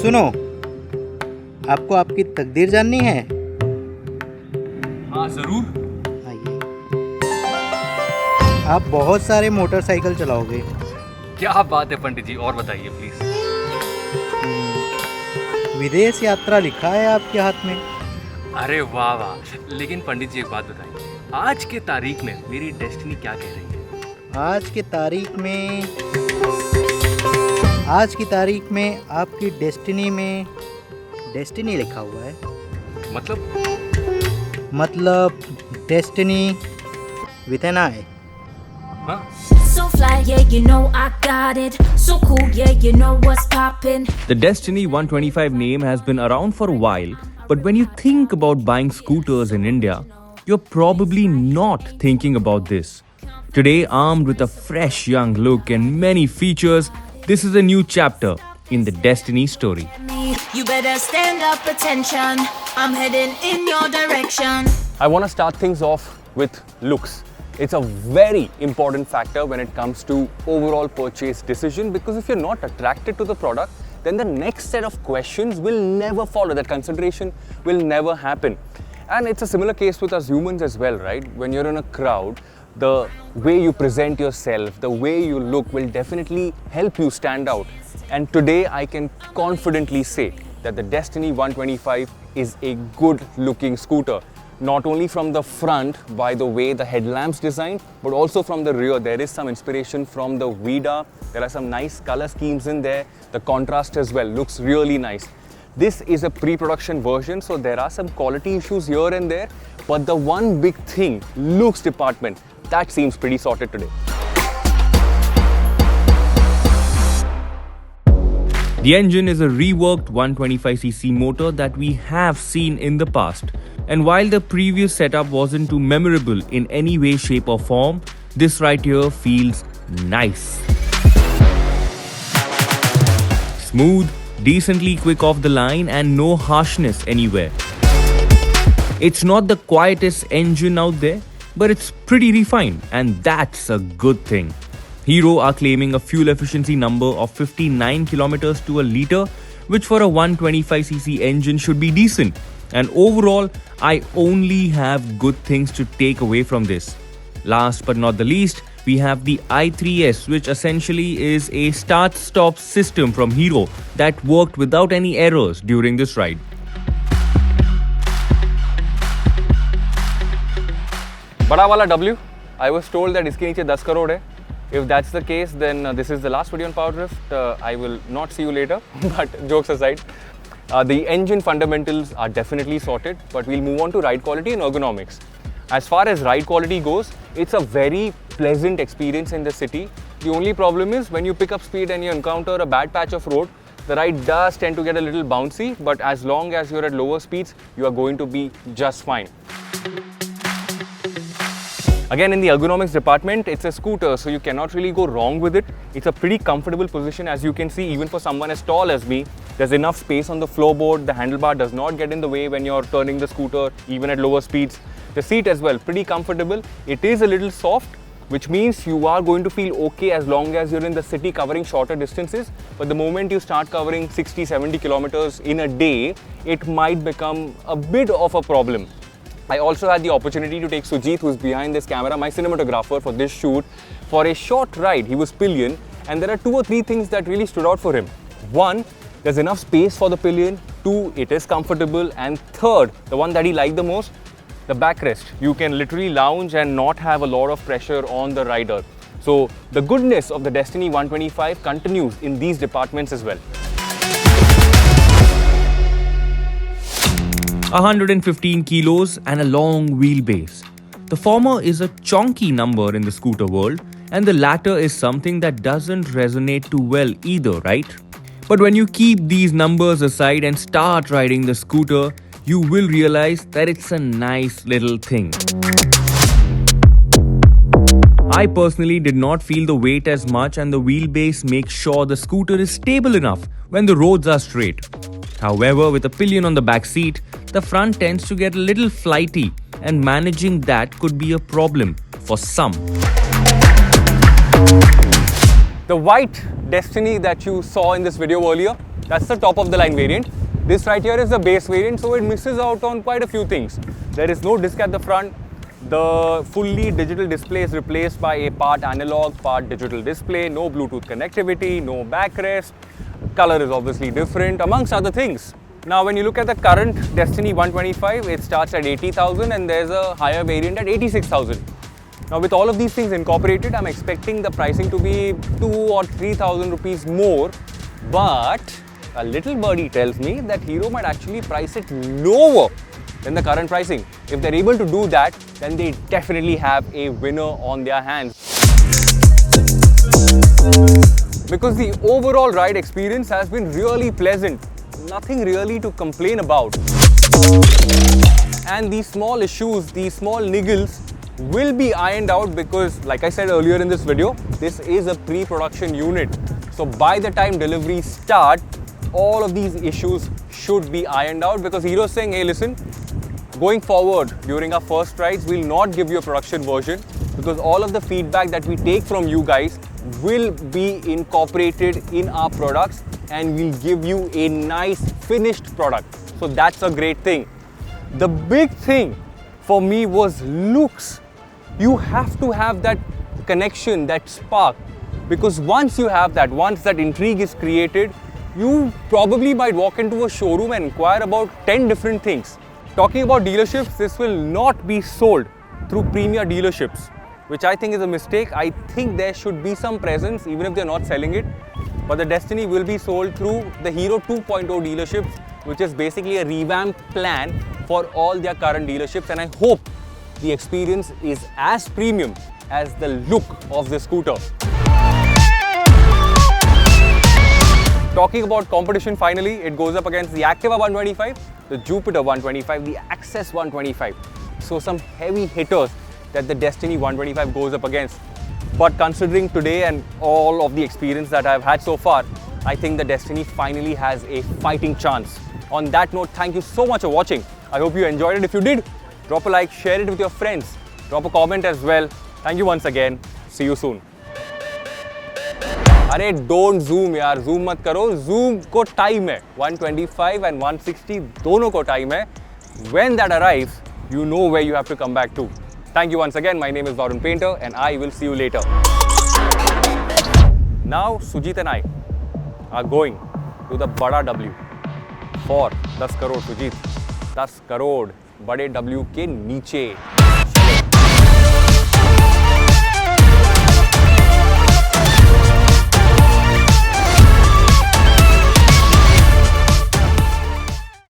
सुनो, आपको आपकी तकदीर जाननी है? हाँ जरूर। आइए। आप बहुत सारे मोटरसाइकिल चलाओगे। क्या बात है पंडित जी, और बताइए प्लीज। विदेश यात्रा लिखा है आपके हाथ में। अरे वाह वाह, लेकिन पंडित जी एक बात बताइए, आज के तारीख में मेरी डेस्टिनी क्या कह रही है? आज की तारीख में आपकी डेस्टिनी में डेस्टिनी लिखा हुआ है। मतलब डेस्टिनी विद एन आई। हाँ? So fly, yeah, you know I got it. So cool, yeah, you know what's poppin'. The Destini 125 name has been around for a while, but when you think about buying scooters in India, you're probably not thinking about this. Today, armed with a fresh young look and many features, this is a new chapter in the Destini story. You better stand up, attention. I'm heading in your direction. I want to start things off with looks. It's a very important factor when it comes to overall purchase decision, because if you're not attracted to the product, then the next set of questions will never follow. That consideration will never happen. And it's a similar case with us humans as well, right? When you're in a crowd, the way you present yourself, the way you look will definitely help you stand out. And today I can confidently say that the Destini 125 is a good looking scooter. Not only from the front by the way the headlamps designed, but also from the rear. There is some inspiration from the Vida. There are some nice color schemes in there. The contrast as well looks really nice. This is a pre-production version, so there are some quality issues here and there. But the one big thing, looks department, that seems pretty sorted today. The engine is a reworked 125cc motor that we have seen in the past. And while the previous setup wasn't too memorable in any way, shape or form, this right here feels nice. Smooth, decently quick off the line and no harshness anywhere. It's not the quietest engine out there, but it's pretty refined, and that's a good thing. Hero are claiming a fuel efficiency number of 59 kilometers to a liter, which for a 125cc engine should be decent. And overall, I only have good things to take away from this. Last but not the least, we have the i3S, which essentially is a start-stop system from Hero that worked without any errors during this ride. Bada wala W, I was told that iske niche 10 crore hai. If that's the case, then this is the last video on PowerDrift. I will not see you later, but jokes aside. The engine fundamentals are definitely sorted, but we'll move on to ride quality and ergonomics. As far as ride quality goes, it's a very pleasant experience in the city. The only problem is when you pick up speed and you encounter a bad patch of road, the ride does tend to get a little bouncy, but as long as you're at lower speeds, you are going to be just fine. Again, in the ergonomics department, it's a scooter, so you cannot really go wrong with it. It's a pretty comfortable position, as you can see, even for someone as tall as me. There's enough space on the floorboard. The handlebar does not get in the way when you're turning the scooter, even at lower speeds. The seat as well, pretty comfortable. It is a little soft, which means you are going to feel okay as long as you're in the city covering shorter distances. But the moment you start covering 60-70 kilometers in a day, it might become a bit of a problem. I also had the opportunity to take Sujit, who's behind this camera, my cinematographer for this shoot, for a short ride. He was pillion, and there are 2 or 3 things that really stood out for him. 1, there's enough space for the pillion. 2, it is comfortable. And 3rd, the one that he liked the most, the backrest. You can literally lounge and not have a lot of pressure on the rider. So the goodness of the Destini 125 continues in these departments as well. 115 kilos and a long wheelbase. The former is a chonky number in the scooter world, and the latter is something that doesn't resonate too well either, right? But when you keep these numbers aside and start riding the scooter, you will realize that it's a nice little thing. I personally did not feel the weight as much, and the wheelbase makes sure the scooter is stable enough when the roads are straight. However, with a pillion on the back seat, the front tends to get a little flighty, and managing that could be a problem for some. The white Destini that you saw in this video earlier, That's the top of the line variant. This right here is the base variant, so it misses out on quite a few things. There is no disc at the front. The fully digital display is replaced by a part analog, part digital display. No Bluetooth connectivity, no backrest. Color is obviously different, amongst other things. Now, when you look at the current Destini 125, it starts at 80,000 and there's a higher variant at 86,000. Now, with all of these things incorporated, I'm expecting the pricing to be 2,000 or 3,000 rupees more. But a little birdie tells me that Hero might actually price it lower than the current pricing. If they're able to do that, then they definitely have a winner on their hands. Because the overall ride experience has been really pleasant. Nothing really to complain about. And these small issues, these small niggles will be ironed out because, like I said earlier in this video, this is a pre-production unit. So by the time deliveries start, all of these issues should be ironed out because Hero is saying, hey listen, going forward during our first rides, we'll not give you a production version because all of the feedback that we take from you guys will be incorporated in our products and we'll give you a nice finished product. So that's a great thing. The big thing for me was looks. You have to have that connection, that spark, because once you have that, once that intrigue is created, you probably might walk into a showroom and inquire about 10 different things. Talking about dealerships, this will not be sold through premier dealerships, which I think is a mistake. I think there should be some presence even if they're not selling it. But the Destini will be sold through the Hero 2.0 dealerships, which is basically a revamped plan for all their current dealerships. And I hope the experience is as premium as the look of the scooter. Talking about competition, finally, it goes up against the Activa 125, the Jupiter 125, the Access 125. So some heavy hitters that the Destini 125 goes up against. But considering today and all of the experience that I've had so far, I think the Destini finally has a fighting chance. On that note, thank you so much for watching. I hope you enjoyed it. If you did, drop a like, share it with your friends, drop a comment as well. Thank you once again. See you soon. अरे don't zoom यार, zoom मत करो, zoom को time है, 125 and 160 दोनों को time है. When that arrives, you know where you have to come back to. Thank you once again. My name is Varun Painter and I will see you later. Now Sujit and I are going to the Bada W for 10 crore. Sujit, 10 crore बड़े W के नीचे.